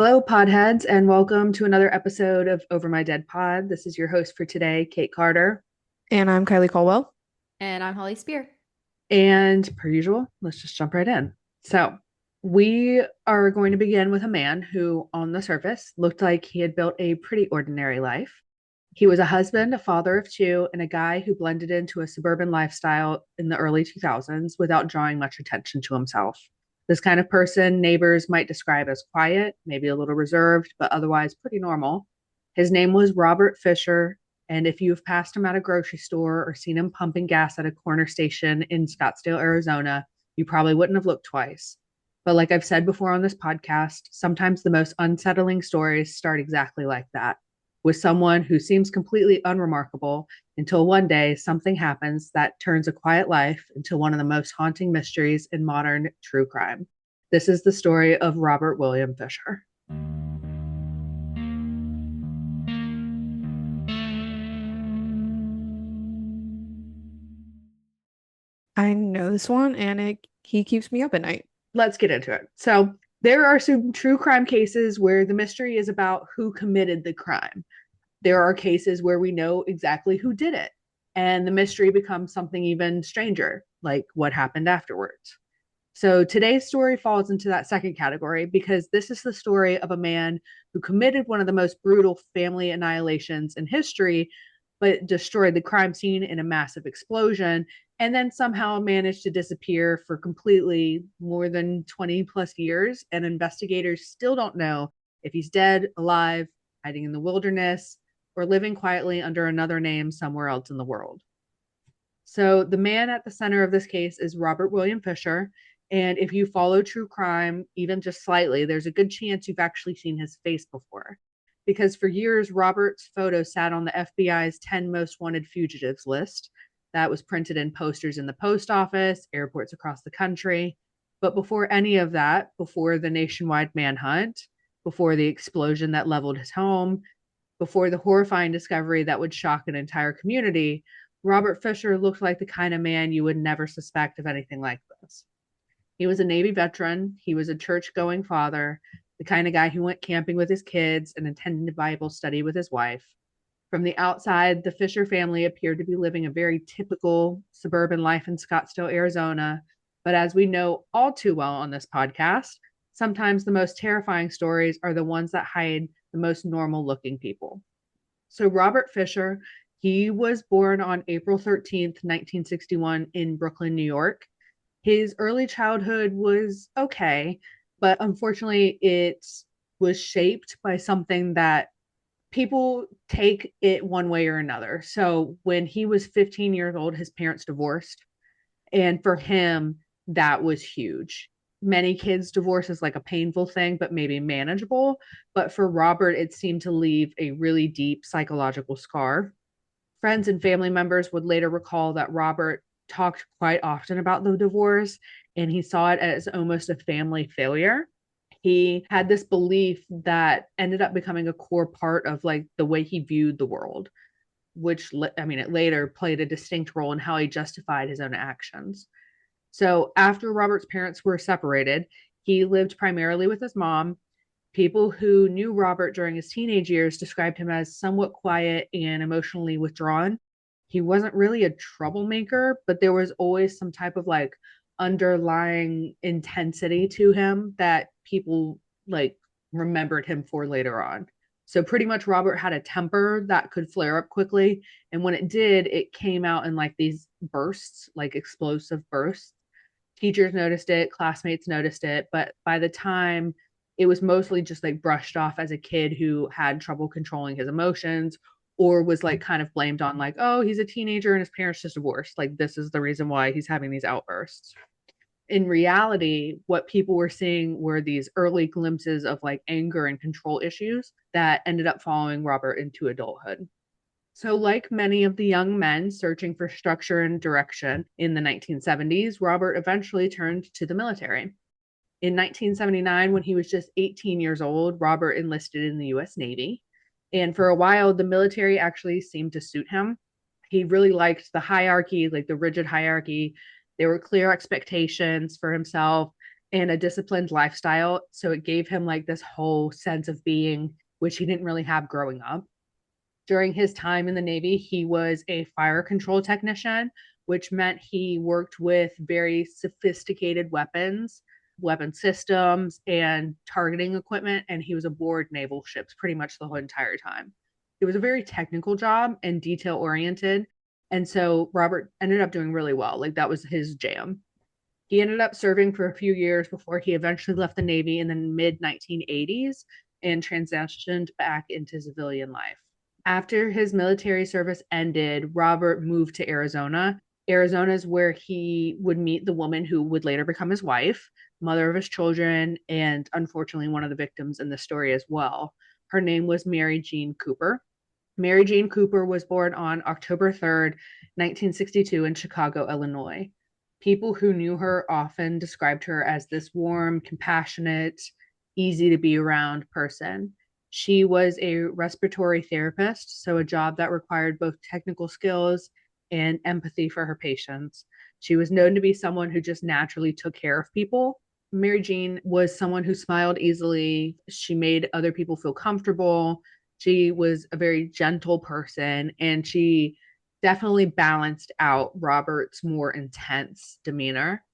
Hello, podheads, and welcome to another episode of Over My Dead Pod. This is your host for today, Kate Carter. And I'm Kylie Colwell. And I'm Holly Spear. And per usual, let's just jump right in. So, we are going to begin with a man who, on the surface, looked like he had built a pretty ordinary life. He was a husband, a father of two, and a guy who blended into a suburban lifestyle in the early 2000s without drawing much attention to himself. This kind of person neighbors might describe as quiet, maybe a little reserved, but otherwise pretty normal. His name was Robert Fisher, and if you've passed him at a grocery store or seen him pumping gas at a corner station in Scottsdale, Arizona, you probably wouldn't have looked twice. But like I've said before on this podcast, sometimes the most unsettling stories start exactly like that, with someone who seems completely unremarkable until one day something happens that turns a quiet life into one of the most haunting mysteries in modern true crime. This is the story of Robert William Fisher. I know this one, and he keeps me up at night. Let's get into it. So, there are some true crime cases where the mystery is about who committed the crime. There are cases where we know exactly who did it, and the mystery becomes something even stranger, like what happened afterwards. So today's story falls into that second category because this is the story of a man who committed one of the most brutal family annihilations in history, but destroyed the crime scene in a massive explosion and then somehow managed to disappear for completely more than 20 plus years. And investigators still don't know if he's dead, alive, hiding in the wilderness, or living quietly under another name somewhere else in the world. So the man at the center of this case is Robert William Fisher. And if you follow true crime, even just slightly, there's a good chance you've actually seen his face before. Because for years, Robert's photo sat on the FBI's 10 most wanted fugitives list. That was printed in posters in the post office, airports across the country. But before any of that, before the nationwide manhunt, before the explosion that leveled his home, before the horrifying discovery that would shock an entire community, Robert Fisher looked like the kind of man you would never suspect of anything like this. He was a Navy veteran. He was a church going father, the kind of guy who went camping with his kids and attended Bible study with his wife. From the outside, the Fisher family appeared to be living a very typical suburban life in Scottsdale, Arizona. But as we know all too well on this podcast, sometimes the most terrifying stories are the ones that hide the most normal looking people. So, Robert Fisher, he was born on April 13th, 1961, in Brooklyn, New York. His early childhood was okay, but unfortunately, it was shaped by something that people take it one way or another. So when he was 15 years old, his parents divorced. And for him, that was huge. Many kids, divorce is like a painful thing, but maybe manageable. But for Robert, it seemed to leave a really deep psychological scar. Friends and family members would later recall that Robert talked quite often about the divorce and he saw it as almost a family failure. He had this belief that ended up becoming a core part of like the way he viewed the world, which I mean, it later played a distinct role in how he justified his own actions. So after Robert's parents were separated, he lived primarily with his mom. People who knew Robert during his teenage years described him as somewhat quiet and emotionally withdrawn. He wasn't really a troublemaker, but there was always some type of like underlying intensity to him that people like remembered him for later on. So pretty much Robert had a temper that could flare up quickly. And when it did, it came out in like these bursts, like explosive bursts. Teachers noticed it, classmates noticed it, but by the time it was mostly just like brushed off as a kid who had trouble controlling his emotions or was like kind of blamed on like, oh, he's a teenager and his parents just divorced. Like this is the reason why he's having these outbursts. In reality, what people were seeing were these early glimpses of like anger and control issues that ended up following Robert into adulthood. So, like many of the young men searching for structure and direction in the 1970s, Robert eventually turned to the military. In 1979, when he was just 18 years old, Robert enlisted in the US Navy. And for a while, the military actually seemed to suit him. He really liked the hierarchy, like the rigid hierarchy. There were clear expectations for himself. and a disciplined lifestyle. So it gave him like this whole sense of being, which he didn't really have growing up. During his time in the Navy, he was a fire control technician, which meant he worked with very sophisticated weapon systems, and targeting equipment. And he was aboard naval ships pretty much the whole entire time. It was a very technical job and detail oriented. And so Robert ended up doing really well. Like that was his jam. He ended up serving for a few years before he eventually left the Navy in the mid 1980s and transitioned back into civilian life. After his military service ended, Robert moved to Arizona. Arizona is where he would meet the woman who would later become his wife, mother of his children, and unfortunately, one of the victims in the story as well. Her name was Mary Jean Cooper. Mary Jean Cooper was born on October 3rd, 1962, in Chicago, Illinois. People who knew her often described her as this warm, compassionate, easy to be around person. She was a respiratory therapist, so a job that required both technical skills and empathy for her patients. She was known to be someone who just naturally took care of people. Mary Jean was someone who smiled easily. She made other people feel comfortable. She was a very gentle person, and she definitely balanced out Robert's more intense demeanor.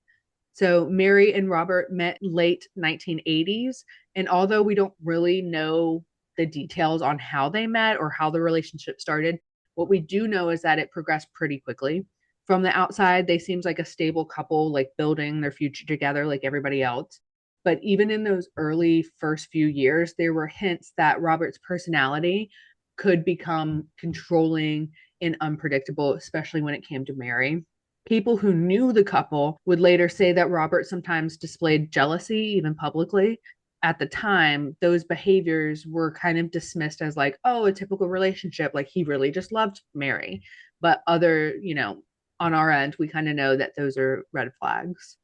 So Mary and Robert met late 1980s, and although we don't really know the details on how they met or how the relationship started, what we do know is that it progressed pretty quickly. From the outside, they seemed like a stable couple, like building their future together like everybody else. But even in those early first few years, there were hints that Robert's personality could become controlling and unpredictable, especially when it came to Mary. People who knew the couple would later say that Robert sometimes displayed jealousy, even publicly. At the time, those behaviors were kind of dismissed as like, oh, a typical relationship. Like he really just loved Mary. But on our end, we kind of know that those are red flags.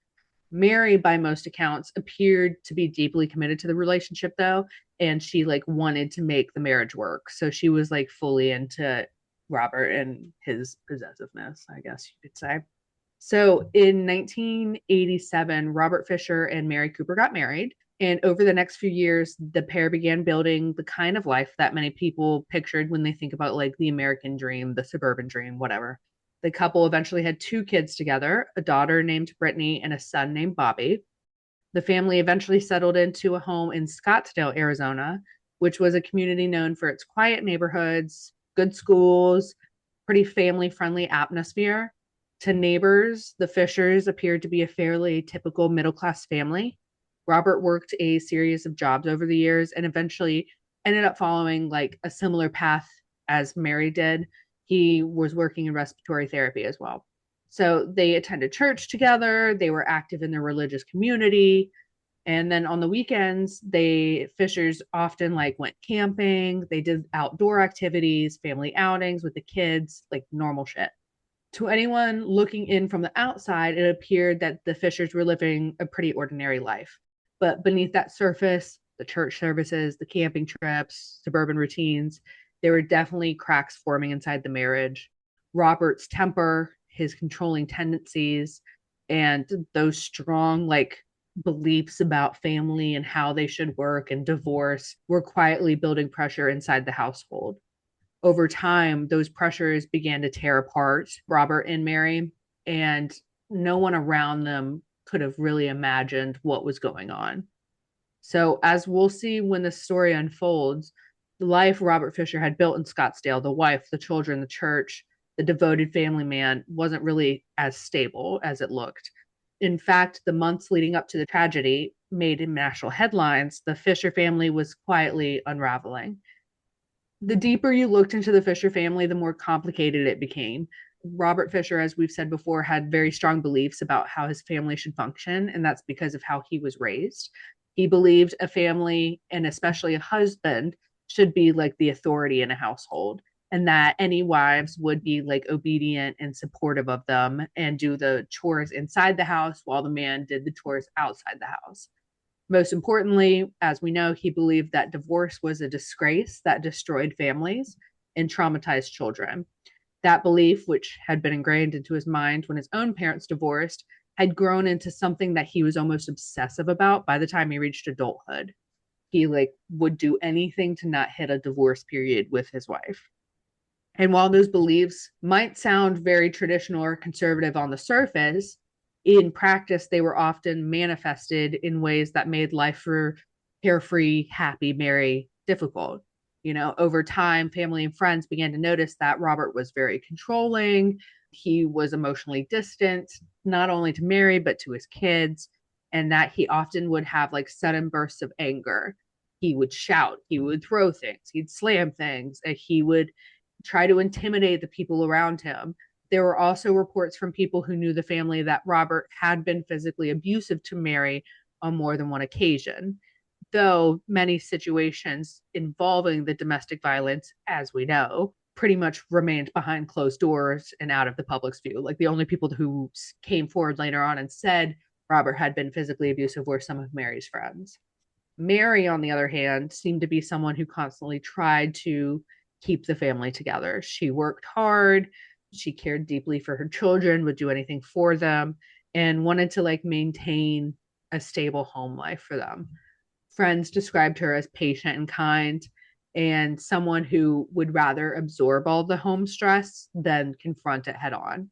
Mary, by most accounts, appeared to be deeply committed to the relationship, though, and she like wanted to make the marriage work. So she was like fully into Robert and his possessiveness, I guess you could say. So in 1987, Robert Fisher and Mary Cooper got married. And over the next few years, the pair began building the kind of life that many people pictured when they think about like the American dream, the suburban dream, whatever. The couple eventually had two kids together, a daughter named Brittney and a son named Bobby. The family eventually settled into a home in Scottsdale, Arizona, which was a community known for its quiet neighborhoods, good schools, pretty family friendly atmosphere. To neighbors, the Fishers appeared to be a fairly typical middle class family. Robert worked a series of jobs over the years and eventually ended up following like a similar path as Mary did. He was working in respiratory therapy as well. So they attended church together, they were active in their religious community. And then on the weekends, they Fishers often like went camping, they did outdoor activities, family outings with the kids, like normal shit. To anyone looking in from the outside, it appeared that the Fishers were living a pretty ordinary life. But beneath that surface, the church services, the camping trips, suburban routines, there were definitely cracks forming inside the marriage. Robert's temper, his controlling tendencies, and those strong, like, beliefs about family and how they should work and divorce were quietly building pressure inside the household. Over time, those pressures began to tear apart Robert and Mary, and no one around them could have really imagined what was going on. So, as we'll see when the story unfolds, the life Robert Fisher had built in Scottsdale, the wife, the children, the church, the devoted family man, wasn't really as stable as it looked. In fact, the months leading up to the tragedy made national headlines. The Fisher family was quietly unraveling. The deeper you looked into the Fisher family, the more complicated it became. Robert Fisher, as we've said before, had very strong beliefs about how his family should function, and that's because of how he was raised. He believed a family, and especially a husband, should be like the authority in a household, and that any wives would be like obedient and supportive of them and do the chores inside the house while the man did the chores outside the house. Most importantly, as we know, he believed that divorce was a disgrace that destroyed families and traumatized children. That belief, which had been ingrained into his mind when his own parents divorced, had grown into something that he was almost obsessive about by the time he reached adulthood. He like would do anything to not hit a divorce period with his wife. And while those beliefs might sound very traditional or conservative on the surface, in practice, they were often manifested in ways that made life for carefree, happy Mary difficult. You know, over time, family and friends began to notice that Robert was very controlling. He was emotionally distant, not only to Mary, but to his kids, and that he often would have like sudden bursts of anger. He would shout, he would throw things, he'd slam things, and he would try to intimidate the people around him. There were also reports from people who knew the family that Robert had been physically abusive to Mary on more than one occasion, though many situations involving the domestic violence, as we know, pretty much remained behind closed doors and out of the public's view. Like the only people who came forward later on and said Robert had been physically abusive were some of Mary's friends. Mary, on the other hand, seemed to be someone who constantly tried to keep the family together. She worked hard, she cared deeply for her children, would do anything for them, and wanted to like maintain a stable home life for them. Friends described her as patient and kind, and someone who would rather absorb all the home stress than confront it head on.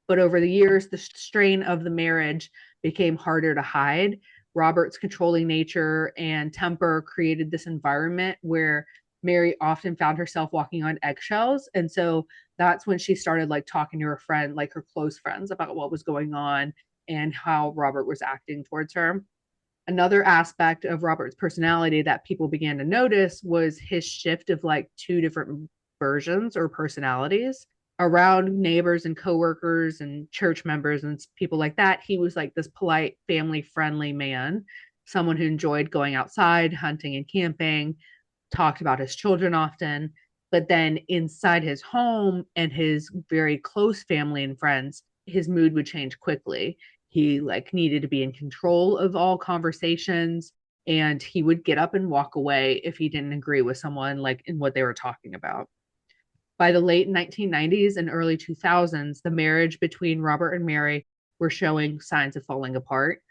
But over the years, the strain of the marriage became harder to hide. Robert's controlling nature and temper created this environment where Mary often found herself walking on eggshells. And so that's when she started like talking to her friend, like her close friends, about what was going on and how Robert was acting towards her. Another aspect of Robert's personality that people began to notice was his shift of like two different versions or personalities around neighbors and coworkers and church members and people like that. He was like this polite, family friendly man, someone who enjoyed going outside, hunting and camping, talked about his children often. But then inside his home and his very close family and friends, his mood would change quickly. He like needed to be in control of all conversations, and he would get up and walk away if he didn't agree with someone like in what they were talking about. By the late 1990s and early 2000s, the marriage between Robert and Mary were showing signs of falling apart.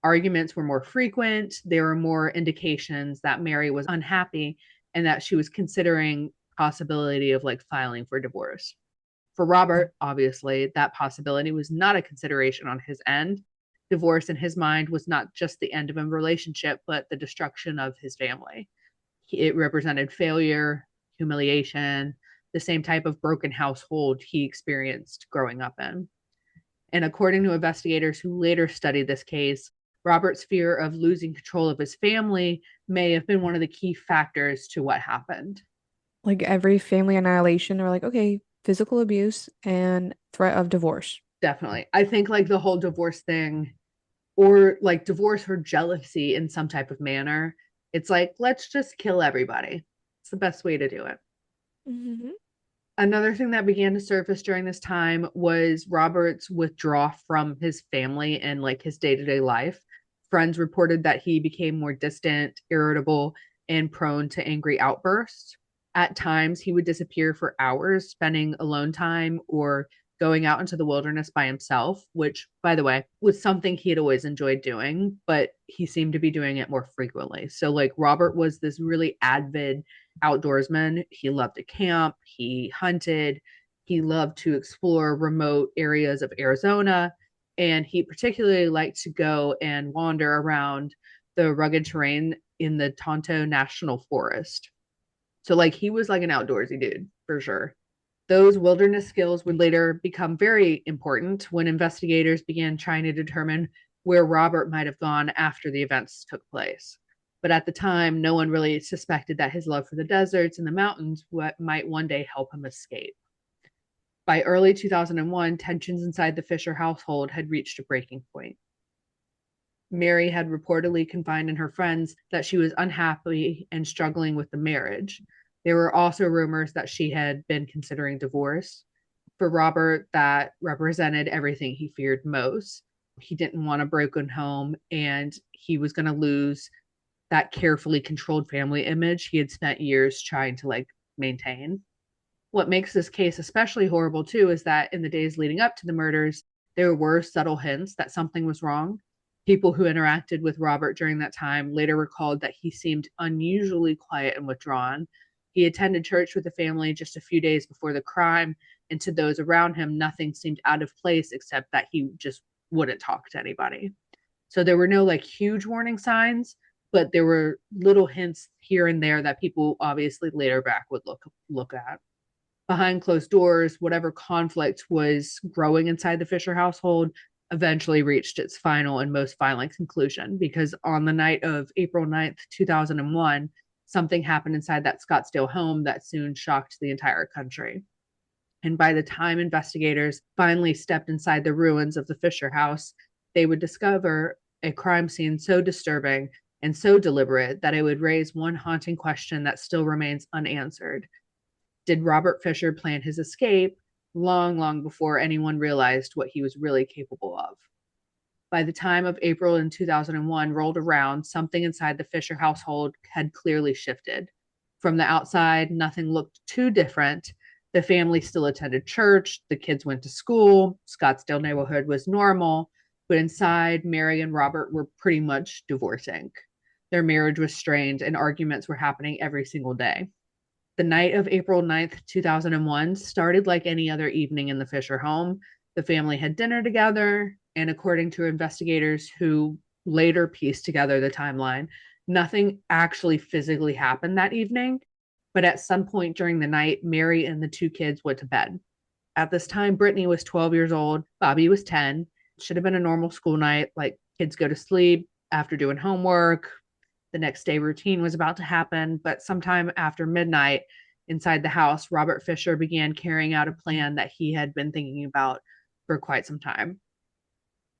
Arguments were more frequent. There were more indications that Mary was unhappy and that she was considering possibility of like filing for divorce. For Robert, obviously, that possibility was not a consideration on his end. Divorce in his mind was not just the end of a relationship, but the destruction of his family. It represented failure, humiliation, the same type of broken household he experienced growing up in. And according to investigators who later studied this case, Robert's fear of losing control of his family may have been one of the key factors to what happened. Like every family annihilation, they're like, okay, physical abuse and threat of divorce. Definitely. I think like the whole divorce thing, or like divorce or jealousy in some type of manner, it's like, let's just kill everybody. It's the best way to do it. Hmm. Another thing that began to surface during this time was Robert's withdrawal from his family and like his day-to-day life. Friends reported that he became more distant, irritable, and prone to angry outbursts. At times, he would disappear for hours, spending alone time or going out into the wilderness by himself, which, by the way, was something he had always enjoyed doing, but he seemed to be doing it more frequently. So, like, Robert was this really avid outdoorsman. He loved to camp, he hunted, he loved to explore remote areas of Arizona, and he particularly liked to go and wander around the rugged terrain in the Tonto National Forest. So, like, he was like an outdoorsy dude for sure. Those wilderness skills would later become very important when investigators began trying to determine where Robert might have gone after the events took place. But at the time, no one really suspected that his love for the deserts and the mountains might one day help him escape. By early 2001, tensions inside the Fisher household had reached a breaking point. Mary had reportedly confided in her friends that she was unhappy and struggling with the marriage. There were also rumors that she had been considering divorce. For Robert, that represented everything he feared most. He didn't want a broken home, and he was going to lose that carefully controlled family image he had spent years trying to like maintain. What makes this case especially horrible too is that in the days leading up to the murders, There were subtle hints that something was wrong. People who interacted with Robert during that time later recalled that he seemed unusually quiet and withdrawn. He attended church with the family just a few days before the crime, and to those around him, nothing seemed out of place except that he just wouldn't talk to anybody. So there were no like huge warning signs, but there were little hints here and there that people obviously later back would look at. Behind closed doors, whatever conflict was growing inside the Fisher household eventually reached its final and most violent conclusion, because on the night of April 9th, 2001, something happened inside that Scottsdale home that soon shocked the entire country. And by the time investigators finally stepped inside the ruins of the Fisher house, they would discover a crime scene so disturbing and so deliberate that it would raise one haunting question that still remains unanswered. Did Robert Fisher plan his escape long, long before anyone realized what he was really capable of? By the time of April in 2001 rolled around, something inside the Fisher household had clearly shifted. From the outside, nothing looked too different. The family still attended church, the kids went to school, Scottsdale neighborhood was normal, but inside, Mary and Robert were pretty much divorcing. Their marriage was strained and arguments were happening every single day. The night of April 9th, 2001 started like any other evening in the Fisher home. The family had dinner together, and according to investigators who later pieced together the timeline, nothing actually physically happened that evening. But at some point during the night, Mary and the two kids went to bed. At this time, Brittney was 12 years old, Bobby was 10. It should have been a normal school night, like kids go to sleep after doing homework. The next day routine was about to happen, but sometime after midnight inside the house, Robert Fisher began carrying out a plan that he had been thinking about for quite some time.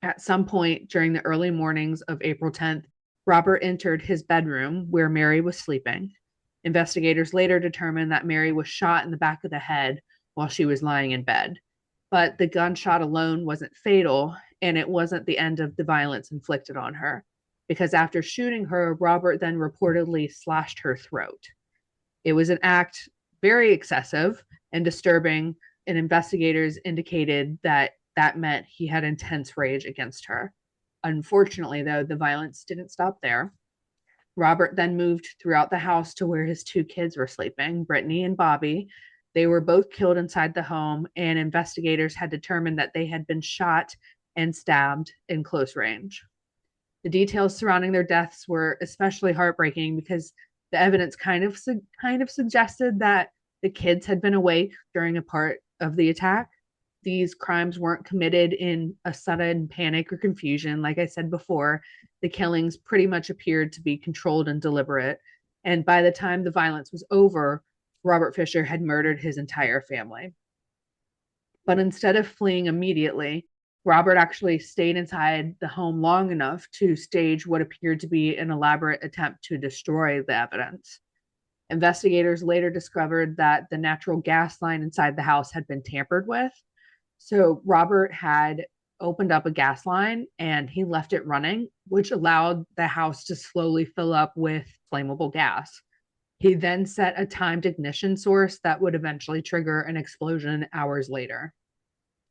At some point during the early mornings of April 10th, Robert entered his bedroom where Mary was sleeping. Investigators later determined that Mary was shot in the back of the head while she was lying in bed. But the gunshot alone wasn't fatal, and it wasn't the end of the violence inflicted on her, because after shooting her, Robert then reportedly slashed her throat. It was an act very excessive and disturbing, and investigators indicated that that meant he had intense rage against her. Unfortunately, though, the violence didn't stop there. Robert then moved throughout the house to where his two kids were sleeping, Brittney and Bobby. They were both killed inside the home, and investigators had determined that they had been shot and stabbed in close range. The details surrounding their deaths were especially heartbreaking because the evidence kind of suggested that the kids had been awake during a part of the attack. These crimes weren't committed in a sudden panic or confusion. Like I said before, the killings pretty much appeared to be controlled and deliberate. And by the time the violence was over, Robert Fisher had murdered his entire family. But instead of fleeing immediately, Robert actually stayed inside the home long enough to stage what appeared to be an elaborate attempt to destroy the evidence. Investigators later discovered that the natural gas line inside the house had been tampered with. So Robert had opened up a gas line and he left it running, which allowed the house to slowly fill up with flammable gas. He then set a timed ignition source that would eventually trigger an explosion hours later.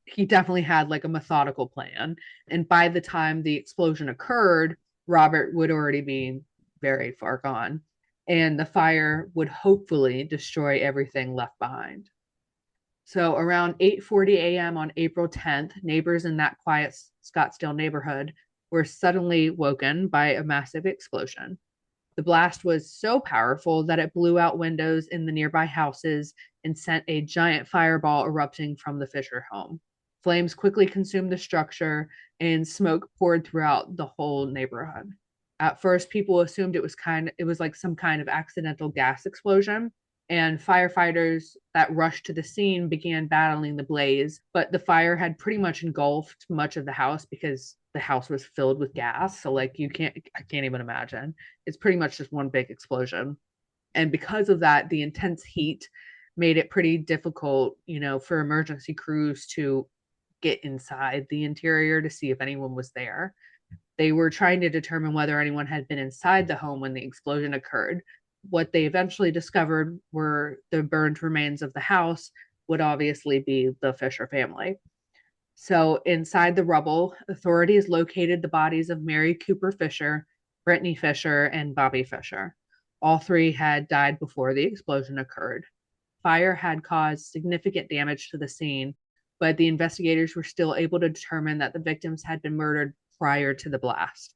He definitely had like a methodical plan. And by the time the explosion occurred, Robert would already be very far gone. And the fire would hopefully destroy everything left behind. So around 8:40 a.m. on April 10th, neighbors in that quiet Scottsdale neighborhood were suddenly woken by a massive explosion. The blast was so powerful that it blew out windows in the nearby houses and sent a giant fireball erupting from the Fisher home. Flames quickly consumed the structure and smoke poured throughout the whole neighborhood. At first, people assumed it was like some kind of accidental gas explosion, and firefighters that rushed to the scene began battling the blaze, but the fire had pretty much engulfed much of the house because the house was filled with gas. So like I can't even imagine. It's pretty much just one big explosion. And because of that, the intense heat made it pretty difficult, for emergency crews to get inside the interior to see if anyone was there. They were trying to determine whether anyone had been inside the home when the explosion occurred. What they eventually discovered were the burned remains of the house would obviously be the Fisher family. So, inside the rubble, authorities located the bodies of Mary Cooper Fisher, Brittney Fisher, and Bobby Fisher. All three had died before the explosion occurred. Fire had caused significant damage to the scene, but the investigators were still able to determine that the victims had been murdered prior to the blast.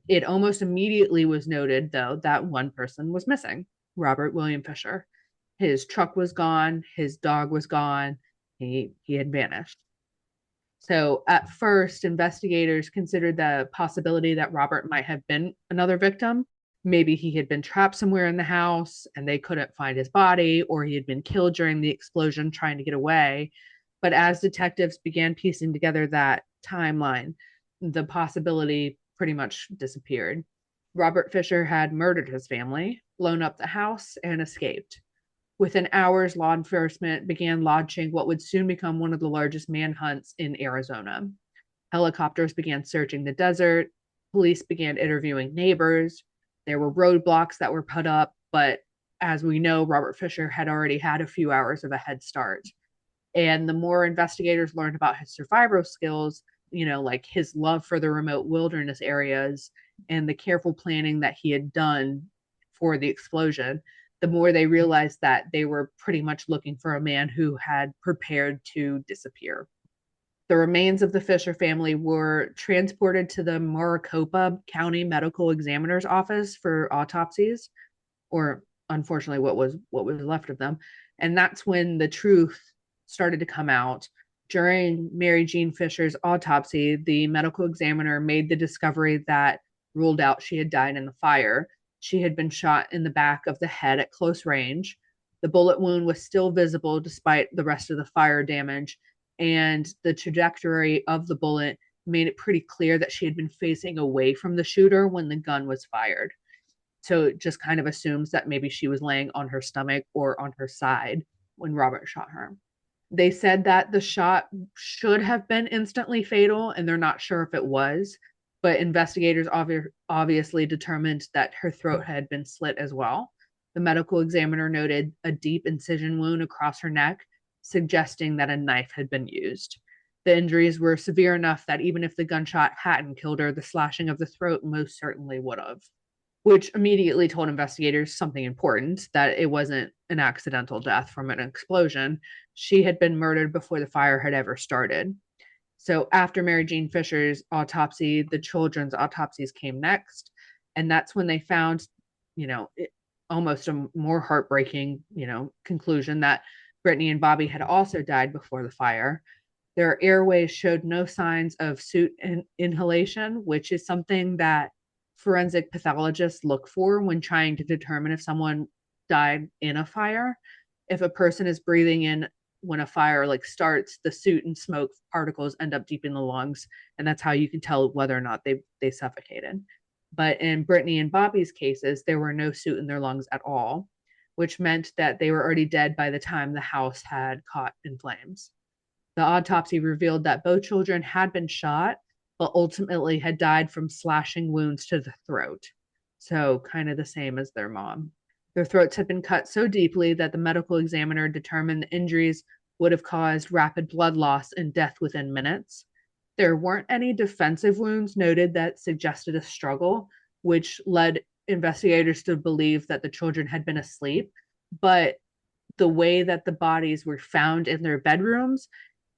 It almost immediately was noted, though, that one person was missing: Robert William Fisher. His truck was gone, his dog was gone, he had vanished. So at first, investigators considered the possibility that Robert might have been another victim. Maybe he had been trapped somewhere in the house and they couldn't find his body, or he had been killed during the explosion trying to get away. But as detectives began piecing together that timeline, the possibility pretty much disappeared. Robert Fisher had murdered his family, blown up the house, and escaped. Within hours, law enforcement began launching what would soon become one of the largest manhunts in Arizona. Helicopters began searching the desert. Police began interviewing neighbors. There were roadblocks that were put up, but as we know, Robert Fisher had already had a few hours of a head start. And the more investigators learned about his survival skills, like his love for the remote wilderness areas and the careful planning that he had done for the explosion, the more they realized that they were pretty much looking for a man who had prepared to disappear. The remains of the Fisher family were transported to the Maricopa County Medical Examiner's office for autopsies, or unfortunately what was left of them. And that's when the truth started to come out. During Mary Jean Fisher's autopsy, the medical examiner made the discovery that ruled out she had died in the fire. She had been shot in the back of the head at close range. The bullet wound was still visible despite the rest of the fire damage, and the trajectory of the bullet made it pretty clear that she had been facing away from the shooter when the gun was fired. So it just kind of assumes that maybe she was laying on her stomach or on her side when Robert shot her. They said that the shot should have been instantly fatal, and they're not sure if it was, but investigators obviously determined that her throat had been slit as well. The medical examiner noted a deep incision wound across her neck, suggesting that a knife had been used. The injuries were severe enough that even if the gunshot hadn't killed her, the slashing of the throat most certainly would have, which immediately told investigators something important: that it wasn't an accidental death from an explosion. She had been murdered before the fire had ever started. So after Mary Jean Fisher's autopsy, the children's autopsies came next. And that's when they found, almost a more heartbreaking, conclusion that Brittney and Bobby had also died before the fire. Their airways showed no signs of soot inhalation, which is something that forensic pathologists look for when trying to determine if someone died in a fire. If a person is breathing in when a fire starts, the soot and smoke particles end up deep in the lungs, and that's how you can tell whether or not they suffocated. But in Brittney and Bobby's cases, there were no soot in their lungs at all, which meant that they were already dead by the time the house had caught in flames. The autopsy revealed that both children had been shot, but ultimately had died from slashing wounds to the throat. So, kind of the same as their mom. Their throats had been cut so deeply that the medical examiner determined the injuries would have caused rapid blood loss and death within minutes. There weren't any defensive wounds noted that suggested a struggle, which led investigators to believe that the children had been asleep. But the way that the bodies were found in their bedrooms,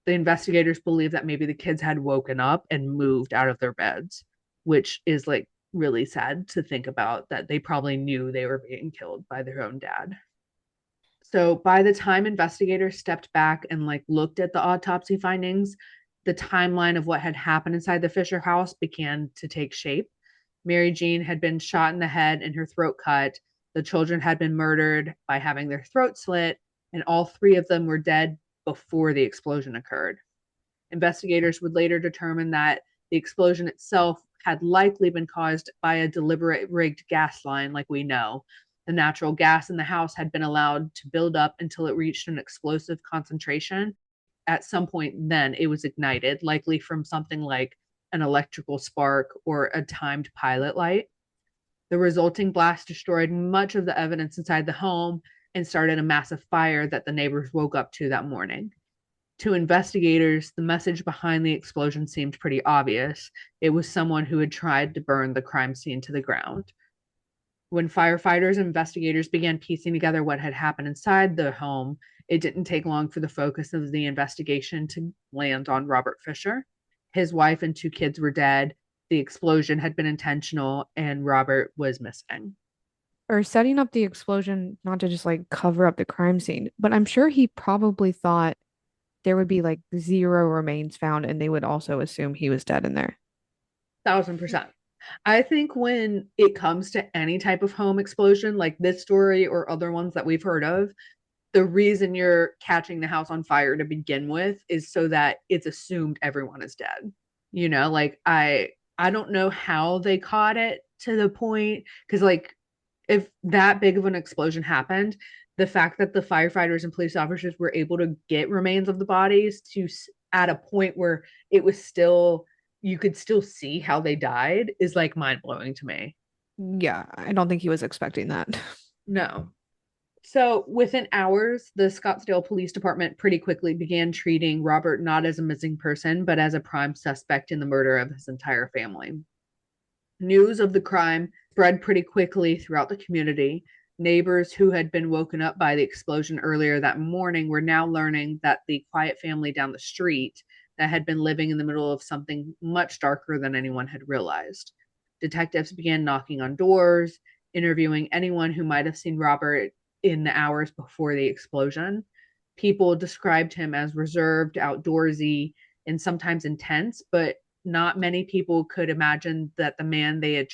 the investigators believe that maybe the kids had woken up and moved out of their beds, which is really sad to think about, that they probably knew they were being killed by their own dad. So by the time investigators stepped back and looked at the autopsy findings, the timeline of what had happened inside the Fisher house began to take shape. Mary Jean had been shot in the head and her throat cut. The children had been murdered by having their throat slit, and all three of them were dead before the explosion occurred. Investigators would later determine that the explosion itself had likely been caused by a deliberate rigged gas line, like we know. The natural gas in the house had been allowed to build up until it reached an explosive concentration. At some point, then it was ignited, likely from something like an electrical spark or a timed pilot light. The resulting blast destroyed much of the evidence inside the home and started a massive fire that the neighbors woke up to that morning. To investigators, the message behind the explosion seemed pretty obvious. It was someone who had tried to burn the crime scene to the ground. When firefighters and investigators began piecing together what had happened inside the home, it didn't take long for the focus of the investigation to land on Robert Fisher. His wife and two kids were dead. The explosion had been intentional, and Robert was missing. Or setting up the explosion not to just like cover up the crime scene, but I'm sure he probably thought there would be like zero remains found and they would also assume he was dead in there. 1000%. I think when it comes to any type of home explosion, like this story or other ones that we've heard of, the reason you're catching the house on fire to begin with is so that it's assumed everyone is dead. Like I don't know how they caught it to the point, because like if that big of an explosion happened, the fact that the firefighters and police officers were able to get remains of the bodies to at a point where it was still, you could still see how they died, is like mind blowing to me. Yeah, I don't think he was expecting that. No. So within hours, the Scottsdale Police Department pretty quickly began treating Robert not as a missing person, but as a prime suspect in the murder of his entire family. News of the crime spread pretty quickly throughout the community. Neighbors who had been woken up by the explosion earlier that morning were now learning that the quiet family down the street that had been living in the middle of something much darker than anyone had realized. Detectives began knocking on doors, interviewing anyone who might have seen Robert in the hours before the explosion. People described him as reserved, outdoorsy, and sometimes intense, but not many people could imagine that the man they had,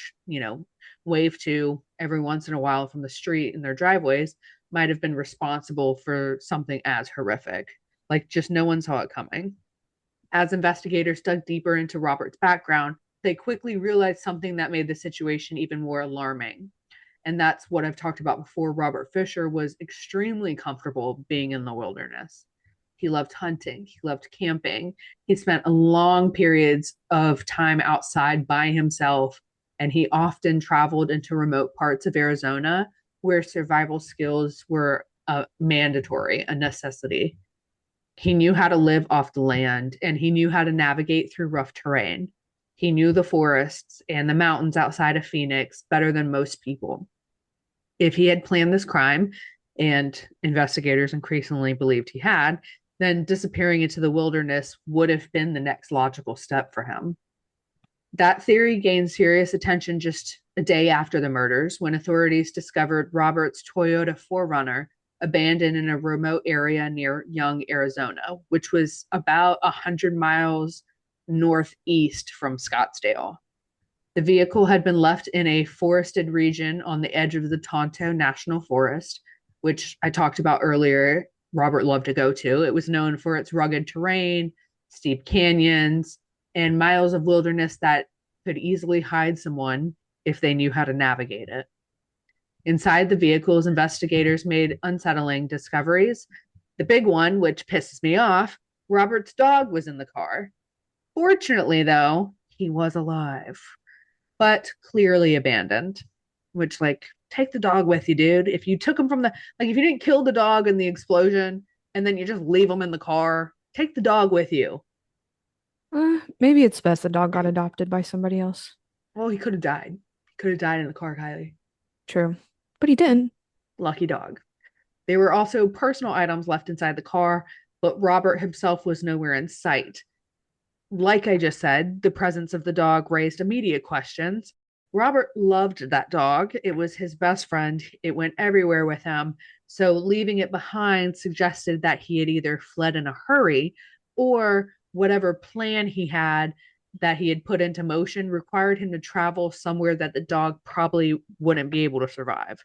waved to every once in a while from the street in their driveways might have been responsible for something as horrific. Like, just no one saw it coming. As investigators dug deeper into Robert's background, they quickly realized something that made the situation even more alarming. And that's what I've talked about before. Robert Fisher was extremely comfortable being in the wilderness. He loved hunting, he loved camping. He spent long periods of time outside by himself, and he often traveled into remote parts of Arizona where survival skills were mandatory, a necessity. He knew how to live off the land, and he knew how to navigate through rough terrain. He knew the forests and the mountains outside of Phoenix better than most people. If he had planned this crime, and investigators increasingly believed he had, then disappearing into the wilderness would have been the next logical step for him. That theory gained serious attention just a day after the murders, when authorities discovered Robert's Toyota 4Runner abandoned in a remote area near Young, Arizona, which was about 100 miles northeast from Scottsdale. The vehicle had been left in a forested region on the edge of the Tonto National Forest, which I talked about earlier. Robert loved to go to. It was known for its rugged terrain, steep canyons, and miles of wilderness that could easily hide someone if they knew how to navigate it. Inside the vehicles, investigators made unsettling discoveries. The big one, which pisses me off, Robert's dog was in the car. Fortunately, though, he was alive, but clearly abandoned. Which, like, take the dog with you, dude. If you took him from like, if you didn't kill the dog in the explosion and then you just leave him in the car, take the dog with you. Maybe it's best the dog got adopted by somebody else. Well, he could have died. He could have died in the car, Kylie. True. But he didn't. Lucky dog. There were also personal items left inside the car, but Robert himself was nowhere in sight. Like I just said, the presence of the dog raised immediate questions. Robert loved that dog. It was his best friend. It went everywhere with him. So leaving it behind suggested that he had either fled in a hurry, or whatever plan he had that he had put into motion required him to travel somewhere that the dog probably wouldn't be able to survive.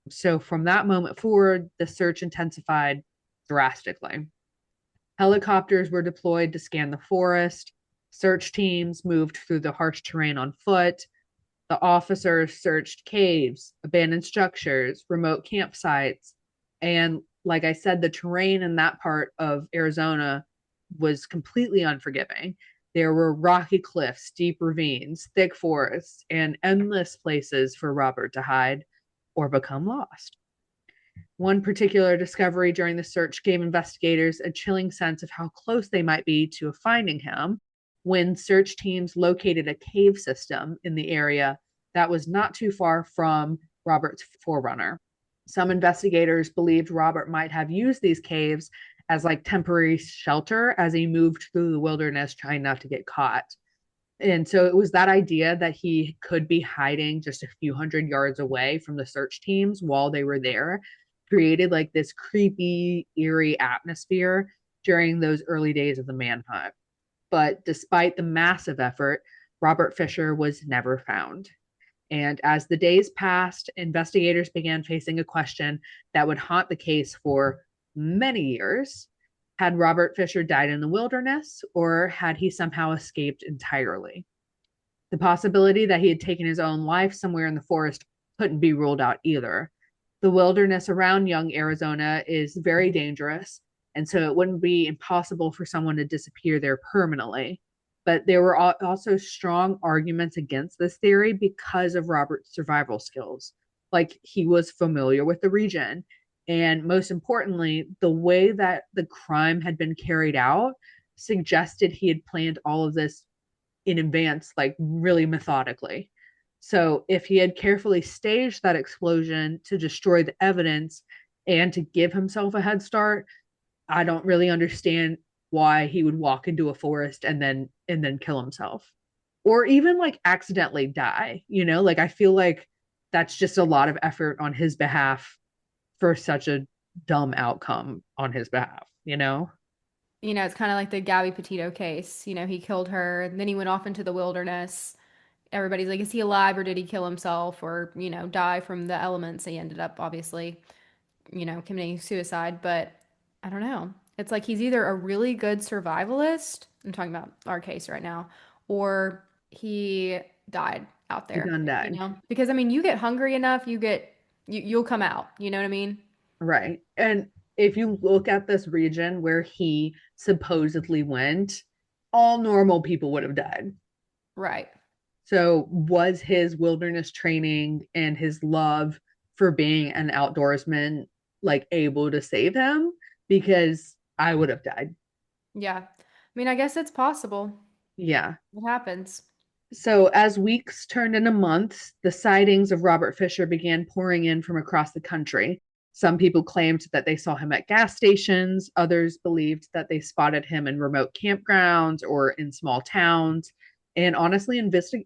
So from that moment forward, the search intensified drastically. Helicopters were deployed to scan the forest. Search teams moved through the harsh terrain on foot. The officers searched caves, abandoned structures, remote campsites. And like I said, the terrain in that part of Arizona was completely unforgiving. There were rocky cliffs, deep ravines, thick forests, and endless places for Robert to hide or become lost. One particular discovery during the search gave investigators a chilling sense of how close they might be to finding him when search teams located a cave system in the area that was not too far from Robert's forerunner. Some investigators believed Robert might have used these caves as like temporary shelter as he moved through the wilderness trying not to get caught. And so it was that idea that he could be hiding just a few hundred yards away from the search teams while they were there, created like this creepy, eerie atmosphere during those early days of the manhunt. But despite the massive effort, Robert Fisher was never found. And as the days passed, investigators began facing a question that would haunt the case for many years. Had Robert Fisher died in the wilderness, or had he somehow escaped entirely? The possibility that he had taken his own life somewhere in the forest couldn't be ruled out either. The wilderness around Young, Arizona is very dangerous, and so it wouldn't be impossible for someone to disappear there permanently. But there were also strong arguments against this theory because of Robert's survival skills. Like he was familiar with the region. And most importantly, the way that the crime had been carried out suggested he had planned all of this in advance, like really methodically. So if he had carefully staged that explosion to destroy the evidence and to give himself a head start, I don't really understand why he would walk into a forest and then kill himself. Or even like accidentally die, like I feel like that's just a lot of effort on his behalf for such a dumb outcome on his behalf. It's kind of like the Gabby Petito case. He killed her, and then he went off into the wilderness. Everybody's like, is he alive or did he kill himself or, die from the elements? He ended up obviously, committing suicide. But I don't know. It's like he's either a really good survivalist, I'm talking about our case right now, or he died out He there, done died. Because I mean, you get hungry enough, you'll come out. You know what I mean? Right. And if you look at this region where he supposedly went, all normal people would have died. Right. So, was his wilderness training and his love for being an outdoorsman like able to save him? Because I would have died. Yeah. I mean, I guess it's possible. Yeah. It happens. So, as weeks turned into months, the sightings of Robert Fisher began pouring in from across the country. Some people claimed that they saw him at gas stations. Others believed that they spotted him in remote campgrounds or in small towns. And honestly,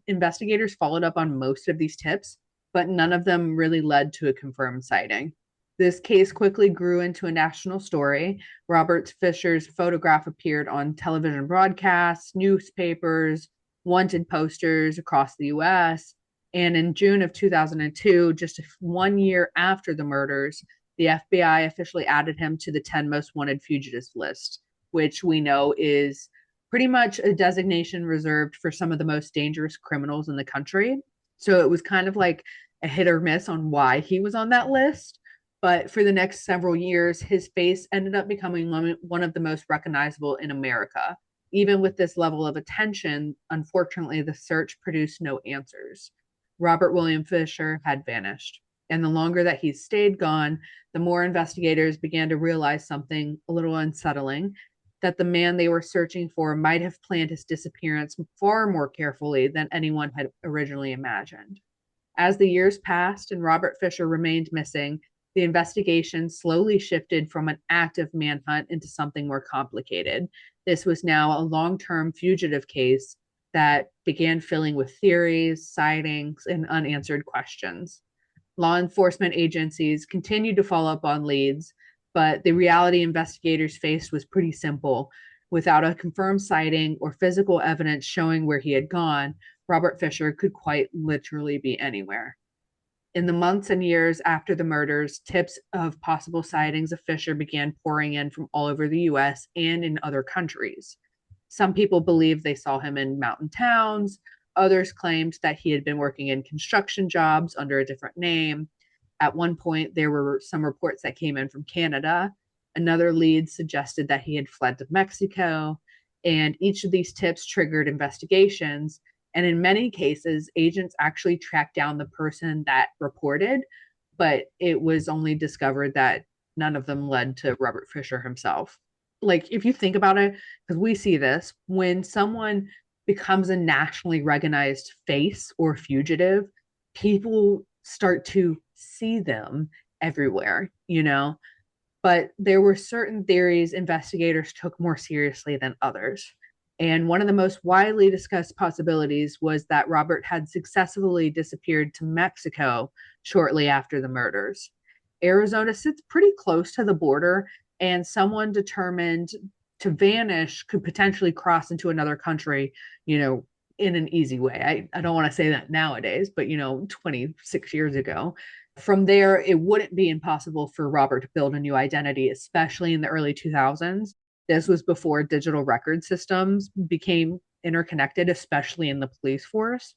investigators followed up on most of these tips, but none of them really led to a confirmed sighting. This case quickly grew into a national story. Robert Fisher's photograph appeared on television broadcasts, newspapers, wanted posters across the US. And in June of 2002, just 1 year after the murders, the FBI officially added him to the 10 most wanted fugitives list, which we know is pretty much a designation reserved for some of the most dangerous criminals in the country. So it was kind of like a hit or miss on why he was on that list. But for the next several years, his face ended up becoming one of the most recognizable in America. Even with this level of attention, unfortunately, the search produced no answers. Robert William Fisher had vanished. And the longer that he stayed gone, the more investigators began to realize something a little unsettling, that the man they were searching for might have planned his disappearance far more carefully than anyone had originally imagined. As the years passed and Robert Fisher remained missing, the investigation slowly shifted from an active manhunt into something more complicated. This was now a long term fugitive case that began filling with theories, sightings, and unanswered questions. Law enforcement agencies continued to follow up on leads, but the reality investigators faced was pretty simple. Without a confirmed sighting or physical evidence showing where he had gone, Robert Fisher could quite literally be anywhere. In the months and years after the murders, tips of possible sightings of Fisher began pouring in from all over the US and in other countries. Some people believed they saw him in mountain towns. Others claimed that he had been working in construction jobs under a different name. At one point, there were some reports that came in from Canada. Another lead suggested that he had fled to Mexico. And each of these tips triggered investigations. And in many cases, agents actually tracked down the person that reported, but it was only discovered that none of them led to Robert Fisher himself. Like, if you think about it, because we see this when someone becomes a nationally recognized face or fugitive, people start to see them everywhere, you know? But there were certain theories investigators took more seriously than others. And one of the most widely discussed possibilities was that Robert had successfully disappeared to Mexico shortly after the murders. Arizona sits pretty close to the border, and someone determined to vanish could potentially cross into another country, you know, in an easy way. I don't want to say that nowadays, but, 26 years ago. From there, it wouldn't be impossible for Robert to build a new identity, especially in the early 2000s. This was before digital record systems became interconnected, especially in the police force.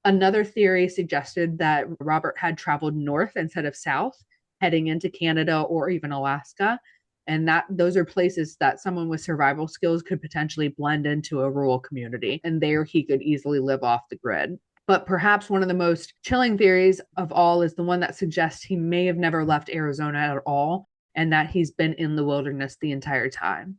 Another theory suggested that Robert had traveled north instead of south, heading into Canada or even Alaska, and that those are places that someone with survival skills could potentially blend into a rural community, and there he could easily live off the grid. But perhaps one of the most chilling theories of all is the one that suggests he may have never left Arizona at all and that he's been in the wilderness the entire time.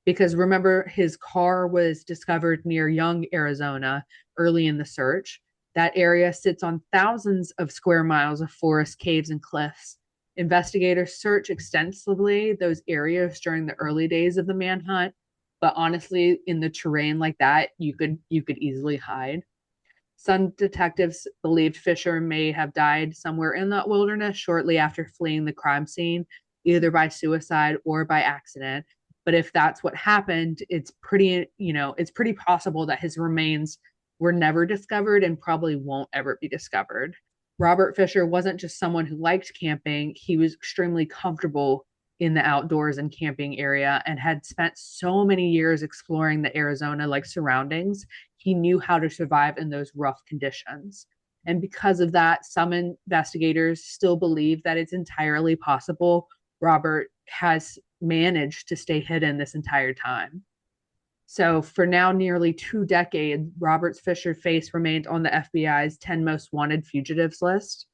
Because remember, his car was discovered near Young, Arizona, early in the search. That area sits on thousands of square miles of forest, caves, and cliffs. Investigators search extensively those areas during the early days of the manhunt, but honestly, in the terrain like that, you could easily hide. Some detectives believed Fisher may have died somewhere in that wilderness shortly after fleeing the crime scene, either by suicide or by accident. But if that's what happened, it's pretty possible that his remains were never discovered and probably won't ever be discovered. Robert Fisher wasn't just someone who liked camping, he was extremely comfortable in the outdoors and camping area and had spent so many years exploring the Arizona like surroundings. He knew how to survive in those rough conditions. And because of that, some investigators still believe that it's entirely possible Robert has managed to stay hidden this entire time. So, for now nearly 2 decades, Robert Fisher's face remained on the FBI's 10 most wanted fugitives list.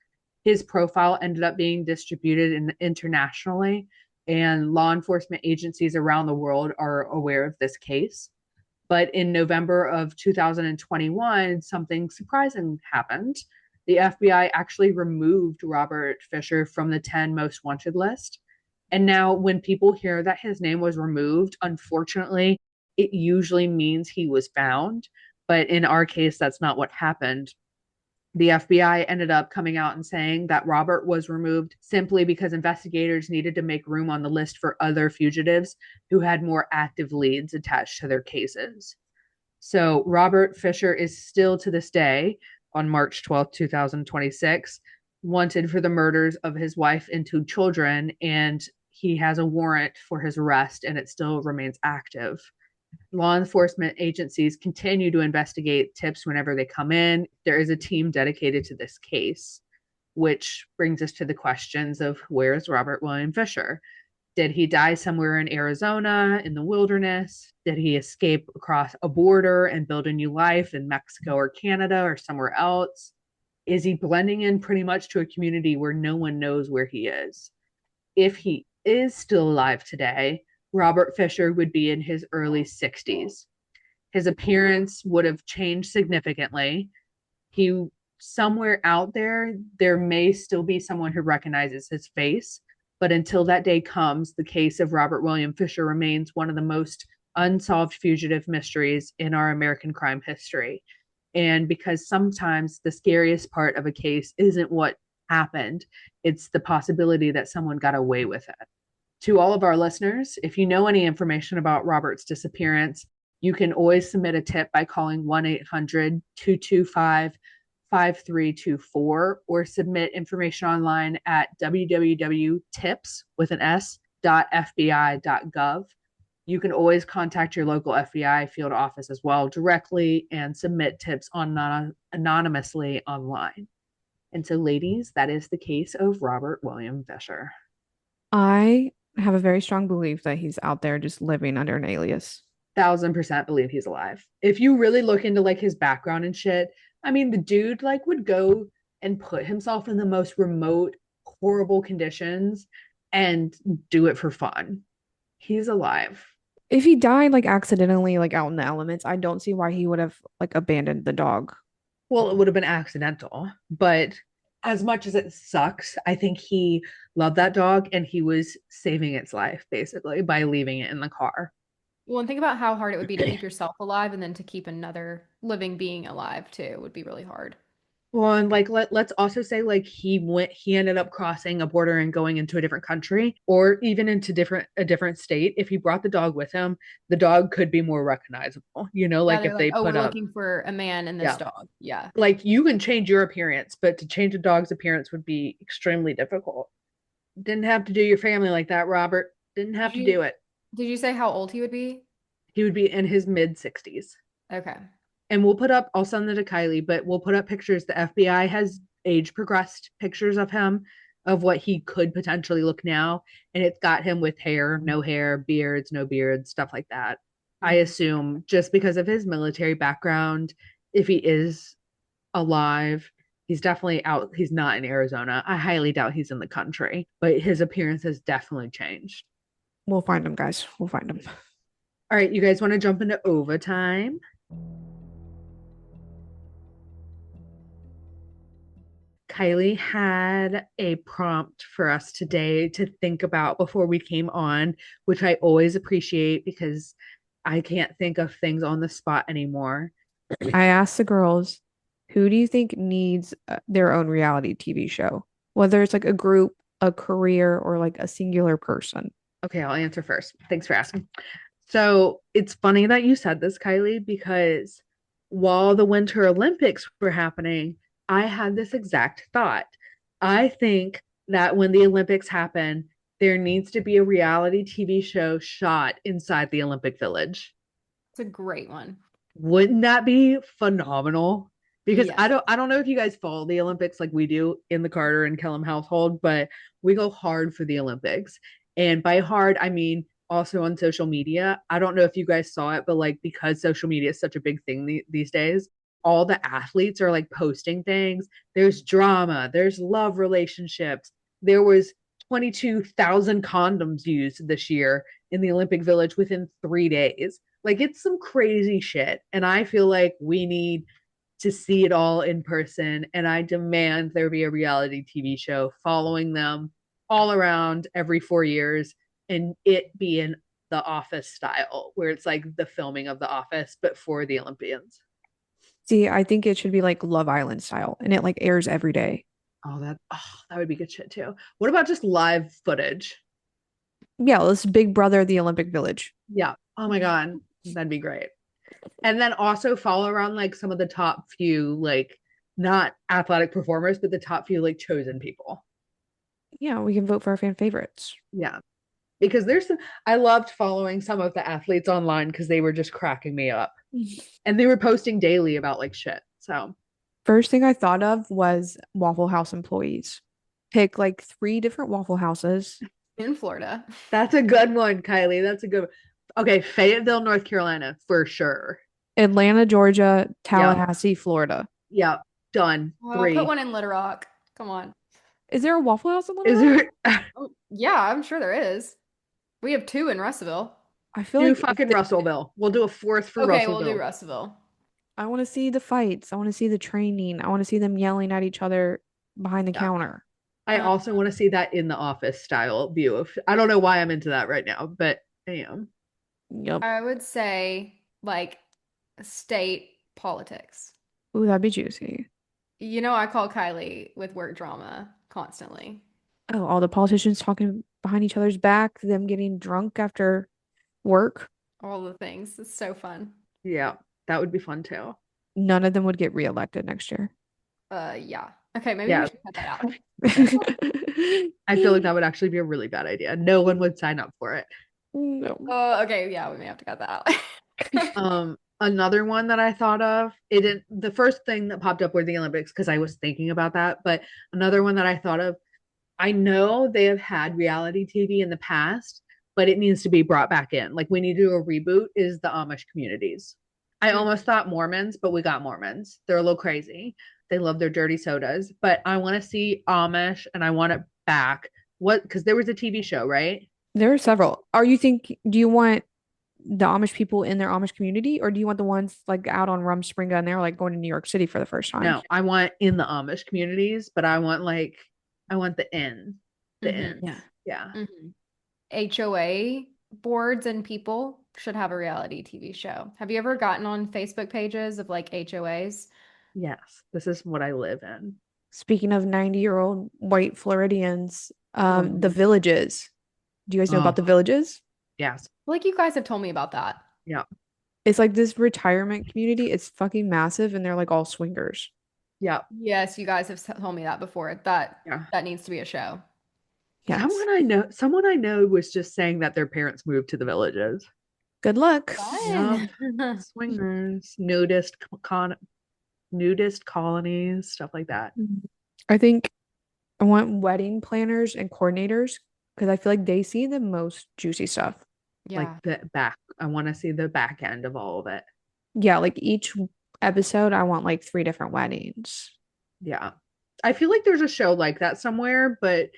His profile ended up being distributed internationally, and law enforcement agencies around the world are aware of this case. But in November of 2021, something surprising happened. The FBI actually removed Robert Fisher from the 10 most wanted list. And now, when people hear that his name was removed, unfortunately, it usually means he was found. But in our case, that's not what happened. The FBI ended up coming out and saying that Robert was removed simply because investigators needed to make room on the list for other fugitives who had more active leads attached to their cases. So Robert Fisher is still to this day, on March 12th, 2026, wanted for the murders of his wife and 2 children, and he has a warrant for his arrest, and it still remains active. Law enforcement agencies continue to investigate tips whenever they come in. There is a team dedicated to this case, which brings us to the questions of where's Robert William Fisher? Did he die somewhere in Arizona, in the wilderness? Did he escape across a border and build a new life in Mexico or Canada or somewhere else? Is he blending in pretty much to a community where no one knows where he is? If he is still alive today, Robert Fisher would be in his early 60s. His appearance would have changed significantly. He somewhere out there may still be someone who recognizes his face, but until that day comes, the case of Robert William Fisher remains one of the most unsolved fugitive mysteries in our American crime history. And because sometimes the scariest part of a case isn't what happened, it's the possibility that someone got away with it. To all of our listeners, if you know any information about Robert's disappearance, you can always submit a tip by calling 1-800-225-5324 or submit information online at www.tips.fbi.gov. You can always contact your local FBI field office as well directly and submit tips anonymously online. And so, ladies, that is the case of Robert William Fisher. I have a very strong belief that he's out there just living under an alias. 1,000% believe he's alive. If you really look into like his background and shit, I mean, the dude like would go and put himself in the most remote horrible conditions and do it for fun. He's alive. If he died like accidentally, like out in the elements, I don't see why he would have like abandoned the dog. Well, it would have been accidental, but as much as it sucks, I think he loved that dog and he was saving its life basically by leaving it in the car. Well, and think about how hard it would be to keep yourself alive and then to keep another living being alive too would be really hard. Well, and like let's also say like he ended up crossing a border and going into a different country or even into a different state. If he brought the dog with him, the dog could be more recognizable. Yeah, Like they're if like, they oh, we're put up, looking for a man and this yeah, dog. Yeah. like you can change your appearance, but to change a dog's appearance would be extremely difficult. Didn't have to do your family like that, Robert. Didn't Did have to you do it. did you say how old he would be? He would be in his mid 60s. Okay. And we'll put up, I'll send it to Kylie, but we'll put up pictures. The FBI has age progressed pictures of him of what he could potentially look now. And it's got him with hair, no hair, beards, no beards, stuff like that. I Mhm. assume just because of his military background, if he is alive, he's definitely out. He's not in Arizona. I highly doubt he's in the country, but his appearance has definitely changed. We'll find him, guys. We'll find him. All right, you guys want to jump into overtime? Kylie had a prompt for us today to think about before we came on, which I always appreciate because I can't think of things on the spot anymore. I asked the girls, who do you think needs their own reality TV show? Whether it's like a group, a career, or like a singular person. Okay, I'll answer first. Thanks for asking. So it's funny that you said this, Kylie, because while the Winter Olympics were happening, I had this exact thought. I think that when the Olympics happen, there needs to be a reality TV show shot inside the Olympic Village. It's a great one. Wouldn't that be phenomenal? Because Yes. I don't know if you guys follow the Olympics like we do in the Carter and Kellum household, but we go hard for the Olympics. And by hard, I mean also on social media. I don't know if you guys saw it, but like because social media is such a big thing these days, all the athletes are like posting things. There's drama, there's love relationships. There was 22,000 condoms used this year in the Olympic Village within 3 days. Like it's some crazy shit. And I feel like we need to see it all in person. And I demand there be a reality TV show following them all around every 4 years and it be in the office style, where it's like the filming of the office, but for the Olympians. See, I think it should be like Love Island style and it like airs every day. That would be good shit too. What about just live footage? Yeah, let's Big Brother the Olympic Village. Yeah. Oh my God. That'd be great. And then also follow around like some of the top few, like not athletic performers, but the top few like chosen people. Yeah, we can vote for our fan favorites. Yeah. Because I loved following some of the athletes online because they were just cracking me up. And they were posting daily about like shit. So First thing I thought of was Waffle House employees. Pick like three different Waffle Houses. In Florida. that's a good one, Kylie. That's a good one. Okay, Fayetteville, North Carolina, for sure. Atlanta, Georgia, Yep. Tallahassee, Florida. Yep. Done. Put 3. one in Little Rock. Come on. Is there a Waffle House in Little Is Rock? there Oh, yeah, I'm sure there is. We have two in Russellville. I feel do like fucking Russellville? We'll do a fourth for Okay, we'll do Russellville. Russellville. I want to see the fights. I want to see the training. I want to see them yelling at each other behind the Yeah. counter. I also want to see that in the office style view of I don't know why I'm into that right now, but I am. Yep. I would say like state politics. Ooh, that'd be juicy. You know, I call Kylie with work drama constantly. Oh, all the politicians talking behind each other's back, them getting drunk after work. All the things. It's so fun. Yeah, that would be fun too. None of them would get reelected next year. Yeah. Okay, maybe Yeah. we should cut that out. I feel like that would actually be a really bad idea. No one would sign up for it. No. Okay, yeah, we may have to cut that out. Another one that I thought of, it didn't the first thing that popped up were the Olympics because I was thinking about that, but another one that I thought of, I know they have had reality TV in the past, but it needs to be brought back in. Like we need to do a reboot is the Amish communities. I almost thought Mormons, but we got Mormons. They're a little crazy. They love their dirty sodas, but I want to see Amish and I want it back. What? Because there was a TV show, right? There are several. Do you want the Amish people in their Amish community, or do you want the ones like out on Rumspringa and they're like going to New York City for the first time? No, I want in the Amish communities, but I want the Mm-hmm. ends. Yeah. Yeah. Mm-hmm. HOA boards and people should have a reality TV show. Have you ever gotten on Facebook pages of like HOAs? Yes. This is what I live in. Speaking of 90-year-old white Floridians, the Oh, villages. Do you guys know about oh, the villages? yes. Like you guys have told me about that. Yeah. It's like this retirement community. It's fucking massive, and they're like all swingers. Yeah. Yes, you guys have told me that before. That Yeah. that needs to be a show. Yes. Someone I know was just saying that their parents moved to the villages. Good luck. Fun. Swingers, nudist colonies, stuff like that. I think I want wedding planners and coordinators because I feel like they see the most juicy stuff. Like Yeah. the back. I want to see the back end of all of it. Yeah, like each episode, I want like 3 different weddings. Yeah. I feel like there's a show like that somewhere, but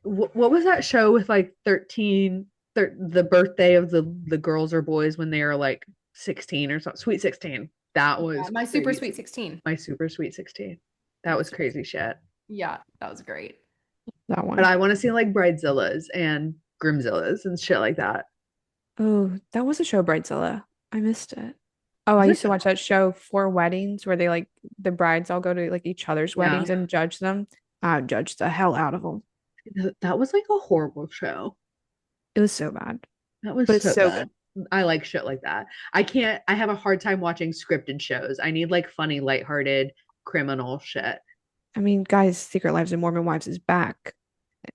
what was that show with like the birthday of the girls or boys when they are like 16 or something, Sweet 16. That Yeah, was my super crazy. sweet 16. My super sweet 16. That was crazy shit. Yeah, that was great. That one. But I want to see like bridezillas and groomzillas and shit like that. Oh, that was a show, Bridezilla. I missed it. Oh, I Was used it? to watch that show for weddings where they like the brides all go to like each other's Yeah. weddings and judge them. I would judge the hell out of them. That was like a horrible show. It was so bad, That was but it's so so bad. good. I like shit like that. I have a hard time watching scripted shows. I need like funny, lighthearted criminal shit. I mean, guys, Secret Lives of Mormon Wives is back,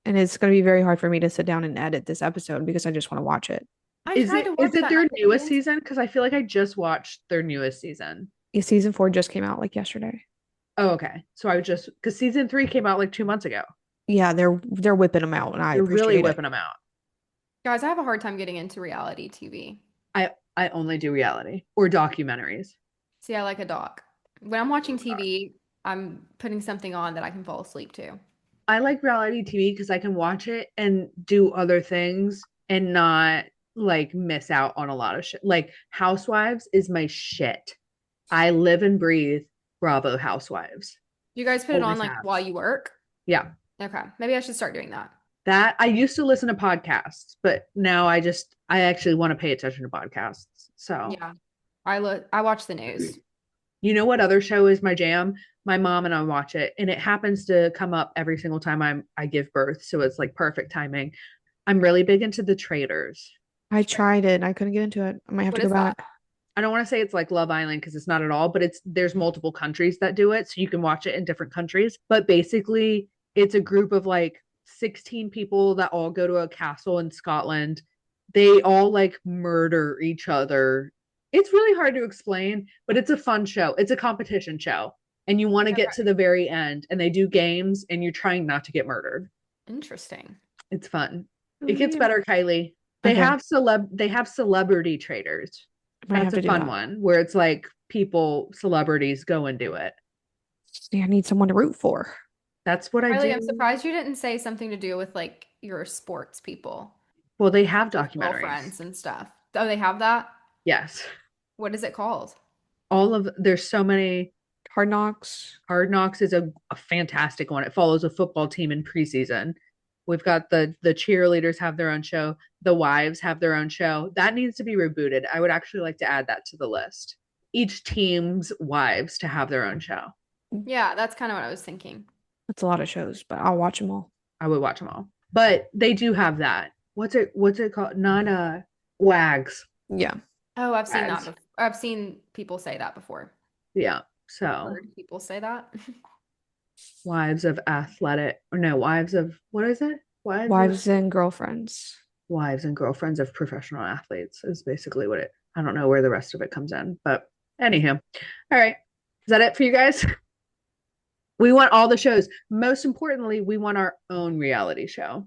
and it's going to be very hard for me to sit down and edit this episode because I just want to watch it. I tried to watch Is it that their and I newest couldn't. season? Because I feel like I just watched their newest season. Yeah, season 4 just came out like yesterday. Oh, okay. So I was just because season 3 came out like 2 months ago. Yeah, they're whipping them out, and I They're really appreciate it. whipping them out. Guys, I have a hard time getting into reality TV. I only do reality or documentaries. See, I like a doc. When I'm watching TV, I'm putting something on that I can fall asleep to. I like reality TV because I can watch it and do other things and not like miss out on a lot of shit. Like Housewives is my shit. I live and breathe Bravo Housewives. You guys put it on Always like have. while you work? Yeah. Okay. Maybe I should start doing that. That I used to listen to podcasts, but now I actually want to pay attention to podcasts. So, Yeah. I watch the news. you know what other show is my jam? My mom and I watch it, and it happens to come up every single time I give birth, so it's like perfect timing. I'm really big into The Traders. I tried it and I couldn't get into it. I might have What to go is that? back. I don't want to say it's like Love Island because it's not at all, but there's multiple countries that do it, so you can watch it in different countries. But basically, it's a group of like 16 people that all go to a castle in Scotland. They all like murder each other. It's really hard to explain, but it's a fun show. It's a competition show, and you want to get to the very end, and they do games, and you're trying not to get murdered. Interesting. It's fun. Oh, It gets yeah. better, Kylie. They Okay. have celebrity traders. I might That's have to a do fun that. one where it's like celebrities go and do it. Yeah, I need someone to root for. That's what I Riley, I'm do. surprised you didn't say something to do with like your sports people, Well, they have like documentaries. girlfriends and stuff. Oh, they have that? Yes. What is it called? There's so many. Hard Knocks. Hard Knocks is a fantastic one. It follows a football team in preseason. We've got the cheerleaders have their own show. The wives have their own show. That needs to be rebooted. I would actually like to add that to the list. Each team's wives to have their own show. Yeah, that's kind of what I was thinking. That's a lot of shows, but I'll watch them all. I would watch them all. But they do have that. What's it called? Not WAGs. Yeah. Oh, I've seen that Ads. before. I've seen people say that before. Yeah. So Heard people say that. wives of athletic or no, wives of what is it? Wives and Girlfriends. Wives and girlfriends of professional athletes is basically what it I don't know where the rest of it comes in. But anywho. All right. Is that it for you guys? We want all the shows. Most importantly, we want our own reality show.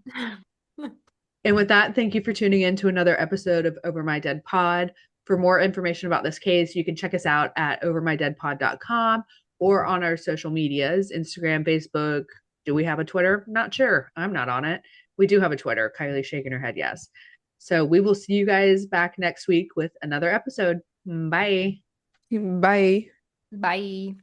And with that, thank you for tuning in to another episode of Over My Dead Pod. For more information about this case, you can check us out at overmydeadpod.com or on our social medias, Instagram, Facebook, Do we have a Twitter? Not sure. I'm not on it. We do have a Twitter. Kylie's shaking her head yes. So we will see you guys back next week with another episode. Bye. Bye. Bye.